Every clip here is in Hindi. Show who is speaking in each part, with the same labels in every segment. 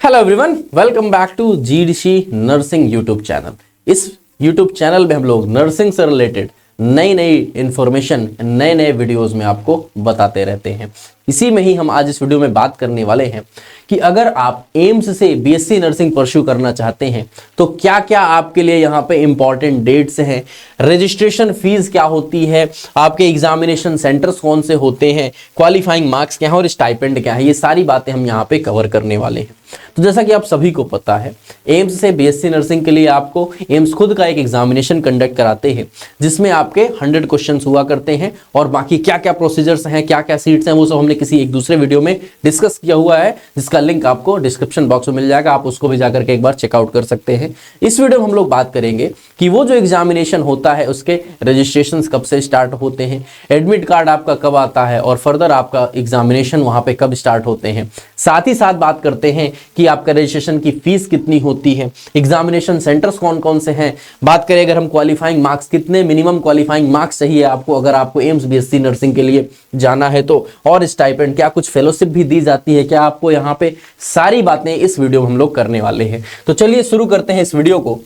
Speaker 1: Hello everyone, welcome back to GDC nursing YouTube channel. इस यूट्यूब चैनल में हम लोग नर्सिंग से रिलेटेड नई नई इंफॉर्मेशन, नए नए वीडियोस में आपको बताते रहते हैं। इसी में ही हम आज इस वीडियो में बात करने वाले हैं कि अगर आप एम्स से बीएससी नर्सिंग परस्यू करना चाहते हैं तो क्या क्या आपके लिए यहाँ पे इंपॉर्टेंट डेट्स हैं, रजिस्ट्रेशन फीस क्या होती है, आपके एग्जामिनेशन सेंटर्स कौन से होते हैं, क्वालिफाइंग मार्क्स क्या है और स्टाइपेंड क्या है, ये सारी बातें हम यहाँ पे कवर करने वाले हैं। तो जैसा कि आप सभी को पता है, एम्स से बीएससी नर्सिंग के लिए आपको एम्स खुद का एक एग्जामिनेशन कंडक्ट कराते हैं जिसमें आपके 100 क्वेश्चंस हुआ करते हैं और बाकी क्या क्या प्रोसीजर्स हैं, क्या क्या सीट्स हैं, वो सब हमने किसी एक दूसरे वीडियो में डिस्कस किया हुआ है जिसका लिंक आपको डिस्क्रिप्शन बॉक्स में मिल जाएगा। आप उसको भी जाकर के एक बार चेकआउट कर सकते हैं। इस वीडियो में हम लोग बात करेंगे कि वो जो एग्जामिनेशन होता है उसके रजिस्ट्रेशन कब से स्टार्ट होते हैं, एडमिट कार्ड आपका कब आता है और फर्दर आपका एग्जामिनेशन वहां पे कब स्टार्ट होते हैं। साथ ही साथ बात करते हैं कि आपका रजिस्ट्रेशन की फीस कितनी होती है, एग्जामिनेशन सेंटर्स कौन कौन से हैं, बात करें अगर हम क्वालिफाइंग मार्क्स, कितने मिनिमम क्वालिफाइंग मार्क्स चाहिए आपको अगर आपको एम्स बीएससी नर्सिंग के लिए जाना है तो, और स्टाइपेंड, क्या कुछ फेलोशिप भी दी जाती है क्या आपको, यहाँ पे सारी बातें इस वीडियो में हम लोग करने वाले हैं। तो चलिए शुरू करते हैं इस वीडियो को।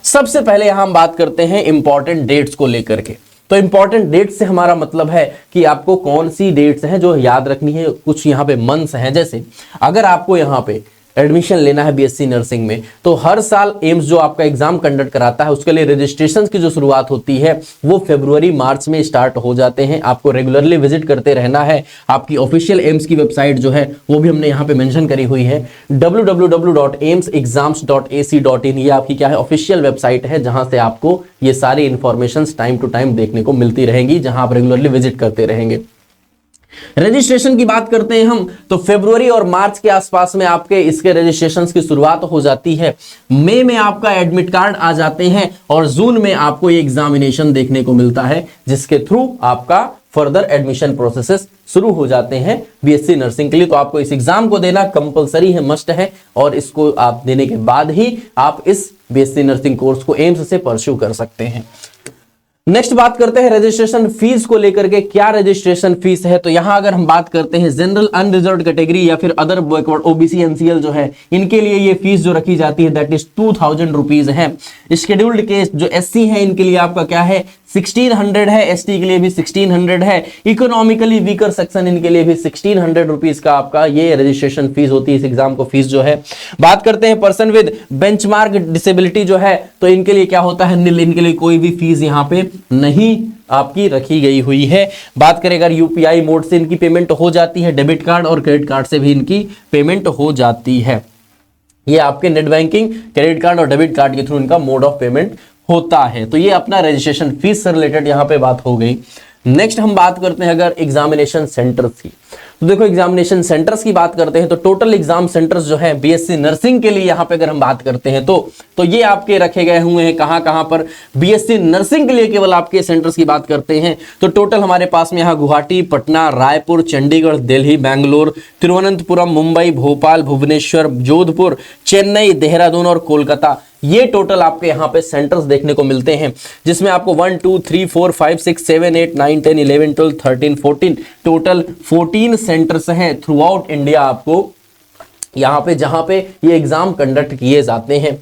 Speaker 1: सबसे पहले हम बात करते हैं इंपॉर्टेंट डेट्स को लेकर के। तो इंपॉर्टेंट डेट से हमारा मतलब है कि आपको कौन सी डेट्स हैं जो याद रखनी है। कुछ यहाँ पे मंथ्स हैं, जैसे अगर आपको यहाँ पे एडमिशन लेना है बीएससी नर्सिंग में तो हर साल एम्स जो आपका एग्जाम कंडक्ट कराता है उसके लिए रजिस्ट्रेशन की जो शुरुआत होती है वो फरवरी मार्च में स्टार्ट हो जाते हैं। आपको रेगुलरली विजिट करते रहना है। आपकी ऑफिशियल एम्स की वेबसाइट जो है वो भी हमने यहाँ पे मेंशन करी हुई है, www.aimsexams.ac.in। ये आपकी क्या है, ऑफिशियल वेबसाइट है जहां से आपको ये सारी इंफॉर्मेशन टाइम टू टाइम देखने को मिलती रहेंगी, जहां आप रेगुलरली विजिट करते रहेंगे। रजिस्ट्रेशन की बात करते हैं हम तो फरवरी और मार्च के आसपास में आपके इसके रजिस्ट्रेशंस की शुरुआत हो जाती है। मई में आपका एडमिट कार्ड आ जाते हैं और जून में आपको ये एग्जामिनेशन देखने को मिलता है जिसके थ्रू आपका फर्दर एडमिशन प्रोसेसेस शुरू हो जाते हैं बीएससी नर्सिंग के लिए। तो आपको इस एग्जाम को देना कंपलसरी है, मस्ट है, और इसको आप देने के बाद ही आप इस बीएससी नर्सिंग कोर्स को एम्स से परस्यू कर सकते हैं। नेक्स्ट बात करते हैं रजिस्ट्रेशन फीस को लेकर के। क्या रजिस्ट्रेशन फीस है, तो यहां अगर हम बात करते हैं जनरल अनरिजर्व्ड कैटेगरी या फिर अदर बैकवर्ड ओबीसी एनसीएल जो है, इनके लिए ये फीस जो रखी जाती है दैट इज 2000 रुपीज है। शेड्यूल्ड के जो एससी है इनके लिए आपका क्या है 1600 है, एसटी के लिए भी 1600 है, इकोनॉमिकली वीकर सेक्शन इनके लिए भी 1600 रुपीज का आपका ये रजिस्ट्रेशन फीस होती है, इस एग्जाम को फीस जो है। बात करते हैं पर्सन विद बेंचमार्क डिसेबिलिटी जो है तो इनके लिए क्या होता है, निल, इनके लिए कोई भी फीस यहाँ पे नहीं आपकी रखी गई हुई है। बात करें अगर यूपीआई मोड से इनकी पेमेंट हो जाती है, डेबिट कार्ड और क्रेडिट कार्ड से भी इनकी पेमेंट हो जाती है। ये आपके नेट बैंकिंग, क्रेडिट कार्ड और डेबिट कार्ड के थ्रू इनका मोड ऑफ पेमेंट होता है। तो ये अपना रजिस्ट्रेशन फीस से रिलेटेड यहाँ पे बात हो गई। नेक्स्ट हम बात करते हैं अगर एग्जामिनेशन सेंटर्स की। तो देखो एग्जामिनेशन सेंटर्स की बात करते हैं तो टोटल एग्जाम सेंटर्स जो है बीएससी नर्सिंग के लिए यहाँ पे अगर हम बात करते हैं तो ये आपके रखे गए हुए हैं कहाँ पर। बीएससी नर्सिंग के लिए केवल आपके सेंटर्स की बात करते हैं तो टोटल हमारे पास में यहाँ गुवाहाटी, पटना, रायपुर, चंडीगढ़, दिल्ली, बैंगलोर, तिरुवनंतपुरम, मुंबई, भोपाल, भुवनेश्वर, जोधपुर, चेन्नई, देहरादून और कोलकाता, ये टोटल आपके यहाँ पे सेंटर्स देखने को मिलते हैं जिसमें आपको 1 2 3 4 5 6 7 8 9 10 11 12 13 14 टोटल 14 सेंटर्स हैं थ्रू आउट इंडिया आपको यहाँ पे, जहां पे ये एग्जाम कंडक्ट किए जाते हैं।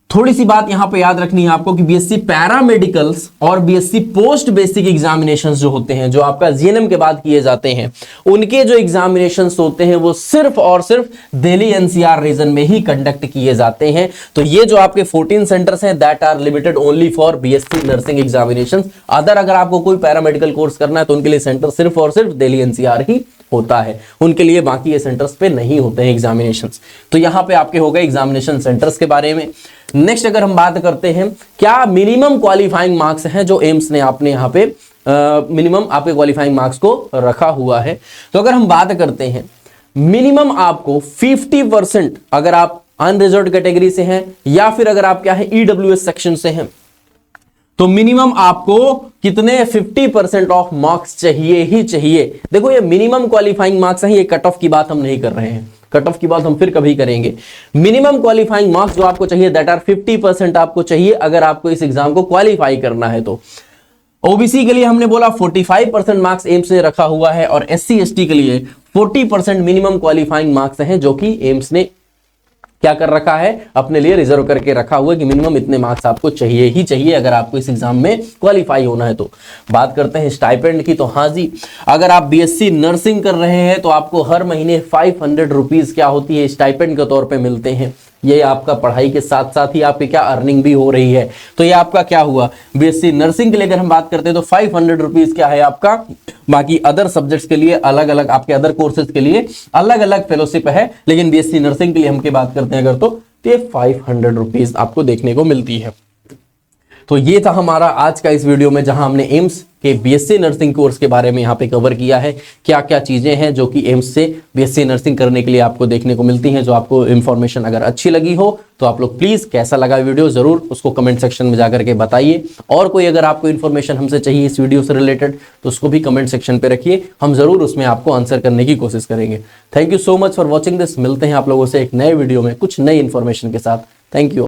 Speaker 1: थोड़ी सी बात यहां पे याद रखनी है आपको कि बीएससी पैरामेडिकल्स और बीएससी पोस्ट बेसिक एग्जामिनेशंस जो होते हैं, जो आपका जीएनएम के बाद किए जाते हैं, उनके जो एग्जामिनेशंस होते हैं वो सिर्फ और सिर्फ दिल्ली एनसीआर रीजन में ही कंडक्ट किए जाते हैं। तो ये जो आपके 14 सेंटर्स हैं that are limited only for BSc nursing examinations. अगर आपको कोई पैरामेडिकल कोर्स करना है तो उनके लिए सेंटर सिर्फ और सिर्फ दिल्ली एनसीआर ही होता है, उनके लिए बाकी ये सेंटर्स पे नहीं होते हैं एग्जामिनेशंस। तो यहाँ पे आपके हो गए एग्जामिनेशन सेंटर्स के बारे में। नेक्स्ट अगर हम बात करते हैं क्या मिनिमम क्वालिफाइंग मार्क्स हैं जो एम्स ने आपने यहाँ पे मिनिमम आपके क्वालिफाइंग मार्क्स को रखा हुआ है। तो अगर हम बात करते हैं मिनिमम आपको 50% अगर आप अनरिजर्व्ड कैटेगरी से हैं या फिर अगर आप क्या है ईडब्ल्यूएस सेक्शन से हैं तो मिनिमम आपको कितने 50% ऑफ मार्क्स चाहिए ही चाहिए। देखो ये मिनिमम क्वालिफाइंग मार्क्स हैं, ये कट ऑफ की बात हम नहीं कर रहे हैं, कट ऑफ की बात हम फिर कभी करेंगे। मिनिमम क्वालिफाइंग मार्क्स जो आपको चाहिए दैट आर 50% आपको चाहिए अगर आपको इस एग्जाम को क्वालिफाई करना है। तो ओबीसी के लिए हमने बोला 45% मार्क्स एम्स ने रखा हुआ है और एससी एसटी के लिए 40% मिनिमम क्वालिफाइंग मार्क्स हैं जो कि एम्स ने क्या कर रखा है, अपने लिए रिजर्व करके रखा हुआ है कि मिनिमम इतने मार्क्स आपको चाहिए ही चाहिए अगर आपको इस एग्जाम में क्वालिफाई होना है। तो बात करते हैं स्टाइपेंड की। तो हाँ जी, अगर आप बीएससी नर्सिंग कर रहे हैं तो आपको हर महीने 500 रुपीज क्या होती है, स्टाइपेंड के तौर पे मिलते हैं। ये आपका पढ़ाई के साथ साथ ही आपकी क्या अर्निंग भी हो रही है। तो ये आपका क्या हुआ, बीएससी नर्सिंग के लिए अगर हम बात करते हैं तो 500 रुपीज क्या है आपका। बाकी अदर सब्जेक्ट्स के लिए अलग अलग, आपके अदर कोर्सेज के लिए अलग अलग फेलोशिप है, लेकिन बीएससी नर्सिंग के लिए हम बात करते हैं अगर तो ये 500 रुपीज आपको देखने को मिलती है। तो ये था हमारा आज का इस वीडियो में, जहां हमने एम्स के बीएससी नर्सिंग कोर्स के बारे में यहाँ पे कवर किया है। क्या क्या चीजें हैं जो कि एम्स से बीएससी नर्सिंग करने के लिए आपको देखने को मिलती हैं। जो आपको इन्फॉर्मेशन अगर अच्छी लगी हो तो आप लोग प्लीज कैसा लगा वीडियो जरूर उसको कमेंट सेक्शन में जाकर के बताइए। और कोई अगर आपको इन्फॉर्मेशन हमसे चाहिए इस वीडियो से रिलेटेड तो उसको भी कमेंट सेक्शन पे रखिए, हम जरूर उसमें आपको आंसर करने की कोशिश करेंगे। Thank you so much for watching this. मिलते हैं आप लोगों से एक नए वीडियो में कुछ नई इन्फॉर्मेशन के साथ। Thank you.